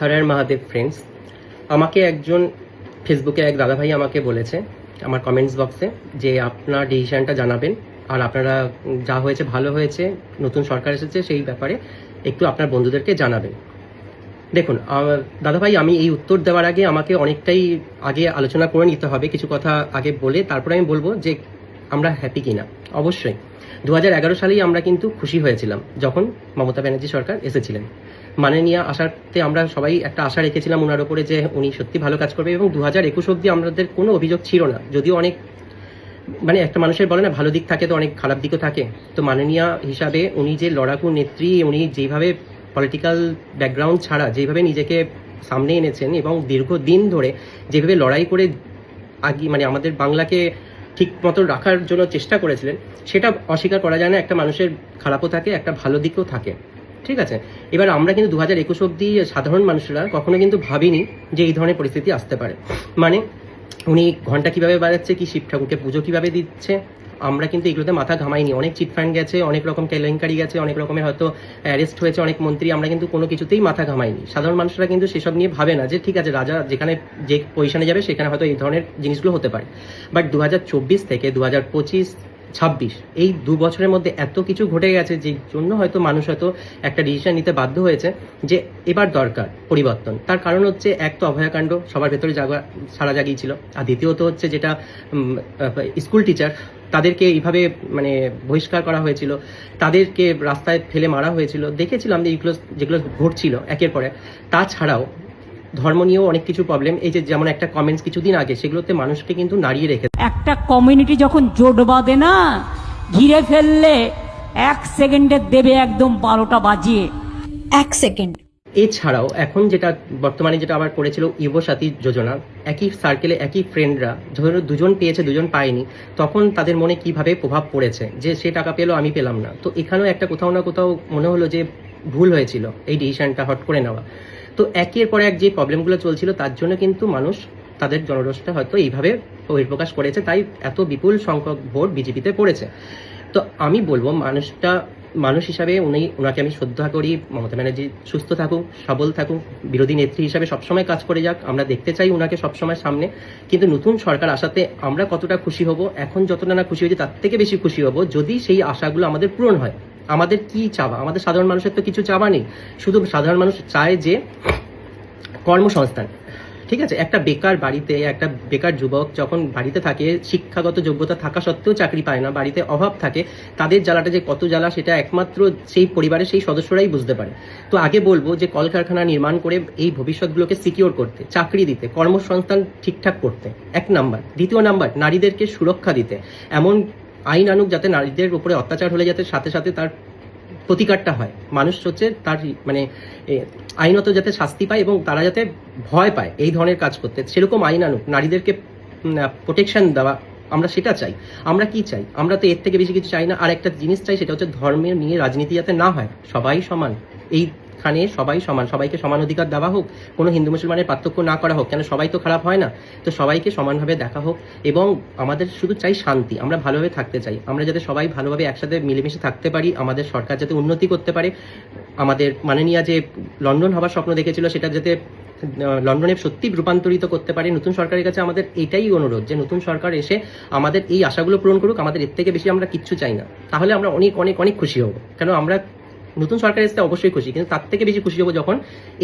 Har Har Mahadev friends, আমাকে একজন ফেসবুকে এক দাদাভাই আমাকে বলেছে আমার কমেন্টস বক্সে যে আপনার ডিসিশনটা জানাবেন, আর আপনারা যা হয়েছে ভালো হয়েছে, নতুন সরকার এসেছে সেই ব্যাপারে একটু আপনার বন্ধুদেরকে জানাবেন। দেখুন দাদাভাই, আমি এই উত্তর দেওয়ার আগে আমাকে অনেকটাই আগে আলোচনা করে নিতে হবে, কিছু কথা আগে বলে তারপরে আমি বলবো যে আমরা হ্যাপি কিনা। অবশ্যই 2011 সালেই আমরা কিন্তু খুশি হয়েছিলাম যখন মমতা ব্যানার্জি সরকার এসেছিলেন। মানে নিয়ে আসাতে আমরা সবাই একটা আশা রেখেছিলাম ওনার ওপরে যে উনি সত্যি ভালো কাজ করবে, এবং 2021 অব্দি আমাদের কোনো অভিযোগ ছিল না। যদিও অনেক মানে একটা মানুষের বলে না ভালো দিক থাকে তো অনেক খারাপ দিকও থাকে, তো মাননীয় হিসাবে উনি যে লড়াকু নেত্রী, উনি যেভাবে পলিটিক্যাল ব্যাকগ্রাউন্ড ছাড়া যেভাবে নিজেকে সামনে এনেছেন এবং দীর্ঘদিন ধরে যেভাবে লড়াই করে আগে মানে আমাদের বাংলাকে ঠিক মতো রাখার জন্য চেষ্টা করেছিলেন, সেটা অস্বীকার করা যায় না। একটা মানুষের খারাপও থাকে, একটা ভালো দিকও থাকে, ঠিক আছে। এবার আমরা কিন্তু 2021 অব্দি সাধারণ মানুষরা কখনো কিন্তু ভাবিনি যে এই ধরনের পরিস্থিতি আসতে পারে। মানে উনি ঘন্টা কিভাবে বাজাচ্ছে, কি শিব ঠাকুরকে পুজো কিভাবে দিচ্ছে, আমরা কিন্তু এগুলোতে মাথা ঘামাইনি। অনেক চিটফান্ড গেছে, অনেক রকম কেলেঙ্কারি গেছে, অনেক রকমের হয়তো অ্যারেস্ট হয়েছে অনেক মন্ত্রী, আমরা কিন্তু কোনো কিছুতেই মাথা ঘামাইনি। সাধারণ মানুষরা কিন্তু সেসব নিয়ে ভাবে না যে ঠিক আছে রাজা যেখানে যে পজিশনে যাবে সেখানে হয়তো এই ধরনের জিনিসগুলো হতে পারে। বাট 2024 থেকে 2025, 26 এই 2 বছরের মধ্যে এত কিছু ঘটে গেছে, যে জন্য হয়তো মানুষ হয়তো একটা ডিসিশন নিতে বাধ্য হয়েছে যে এবার দরকার পরিবর্তন। তার কারণ হচ্ছে এক তো অভয়াকাণ্ড সবার ভেতরে সারা জাগিয়েছিল, আর দ্বিতীয়ত হচ্ছে যেটা স্কুল টিচার তাদেরকে এইভাবে মানে বহিষ্কার করা হয়েছিল, তাদেরকে রাস্তায় ফেলে মারা হয়েছিল, দেখেছিলাম যে এইগুলো যেগুলো ঘটছিল একের পরে। তাছাড়াও ধর্ম নিয়েও অনেক কিছু প্রবলেম, এই যে যেমন একটা কমেন্টস কিছুদিন আগে, সেগুলোতে মানুষকে কিন্তু নাড়িয়ে রেখেছে। একটা কমিউনিটি যখন জোট বাঁধে না, ঘিরে ফেললে 1 সেকেন্ডে দেবে একদম 12টা বাজিয়ে। 1 সেকেন্ড। এছাড়াও এখন যেটা বর্তমানে যেটা আবার করেছিল যুবসাথী যোজনা, একই সার্কেলে একই ফ্রেন্ডরা ধরো দুজন পেয়েছে দুজন পায়নি, তখন তাদের মনে কিভাবে প্রভাব পড়েছে যে সে টাকা পেলো আমি পেলাম না। তো এখানেও একটা কোথাও না কোথাও মনে হলো যে ভুল হয়েছিল এই ডিসিশনটা হট করে নেওয়া। তো একের পর এক যে প্রবলেমগুলো চলছিল তার জন্য কিন্তু মানুষ তাদের জনরোষটা হয়তো এইভাবে বহিঃপ্রকাশ করেছে, তাই এত বিপুল সংখ্যক ভোট বিজেপিতে পড়েছে। তো আমি বলবো মানুষ হিসাবে ওনাকে আমি শ্রদ্ধা করি। মমতা ব্যানার্জি সুস্থ থাকুক, সবল থাকুক, বিরোধী নেত্রী হিসাবে সবসময় কাজ করে যাক, আমরা দেখতে চাই ওনাকে সবসময় সামনে। কিন্তু নতুন সরকার আসাতে আমরা কতটা খুশি হব, এখন যতটা না খুশি হয়েছি তার থেকে বেশি খুশি হব যদি সেই আশাগুলো আমাদের পূরণ হয়। আমাদের কি চাওয়া, আমাদের সাধারণ মানুষের তো কিছু চাওয়া নেই, শুধু সাধারণ মানুষ চায় যে কর্মসংস্থান। ঠিক আছে, একটা বেকার বাড়িতে একটা বেকার যুবক যখন বাড়িতে থাকে, শিক্ষাগত যোগ্যতা থাকা সত্ত্বেও চাকরি পায় না, বাড়িতে অভাব থাকে, তাদের জ্বালাটা যে কত জ্বালা সেটা একমাত্র সেই পরিবারের সেই সদস্যরাই বুঝতে পারে। তো আগে বলবো যে কলকারখানা নির্মাণ করে এই ভবিষ্যৎগুলোকে সিকিওর করতে, চাকরি দিতে, কর্মসংস্থান ঠিকঠাক করতে 1 নাম্বার। দ্বিতীয় নাম্বার, নারীদেরকে সুরক্ষা দিতে, এমন আইন আনুক যাতে নারীদের উপরে অত্যাচার হলে যাতে সাথে সাথে তার প্রতিকারটা হয়, মানুষ হচ্ছে তার মানে আইনত যাতে শাস্তি পায় এবং তারা যাতে ভয় পায় এই ধরনের কাজ করতে, সেরকম আইন আনুক, নারীদেরকে প্রোটেকশন দেওয়া, আমরা সেটা চাই। আমরা কি চাই, আমরা তো এর থেকে বেশি কিছু চাই না। আর একটা জিনিস চাই, সেটা হচ্ছে ধর্মের নিয়ে রাজনীতি যাতে না হয়, সবাই সমান, এইখানে সবাই সমান, সবাইকে সমান অধিকার দেওয়া হোক, কোনো হিন্দু মুসলমানের পার্থক্য না করা হোক, কেন সবাই তো খারাপ হয় না, তো সবাইকে সমানভাবে দেখা হোক। এবং আমাদের শুধু চাই শান্তি, আমরা ভালোভাবে থাকতে চাই, আমরা যাতে সবাই ভালোভাবে একসাথে মিলেমিশে থাকতে পারি, আমাদের সরকার যাতে উন্নতি করতে পারে, আমাদের মাননীয় যে লন্ডন হবার স্বপ্ন দেখেছিল সেটা যাতে লন্ডনে সত্যি রূপান্তরিত করতে পারে। নতুন সরকারের কাছে আমাদের এটাই অনুরোধ যে নতুন সরকার এসে আমাদের এই আশাগুলো পূরণ করুক, আমাদের এর থেকে বেশি আমরা কিচ্ছু চাই না, তাহলে আমরা অনেক অনেক অনেক খুশি হব। কেন আমরা নতুন সরকার এসে অবশ্যই খুশি, কিন্তু তার থেকে বেশি খুশি হব যখন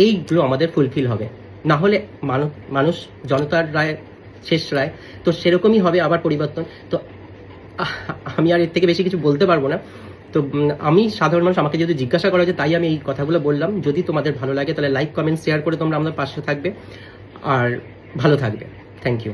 এইগুলো আমাদের ফুলফিল হবে। না হলে মানুষ জনতার রায় শেষ রায়, তো সেরকমই হবে আবার পরিবর্তন। তো আমি আর এর থেকে বেশি কিছু বলতে পারবো না। তো আমি সাধারণ মানুষ, আমাকে যদি জিজ্ঞাসা করা যায় তাই আমি এই কথাগুলো বললাম। যদি তোমাদের ভালো লাগে তাহলে লাইক কমেন্ট শেয়ার করে তোমরা আমাদের পাশে থাকবে আর ভালো থাকবে। Thank you.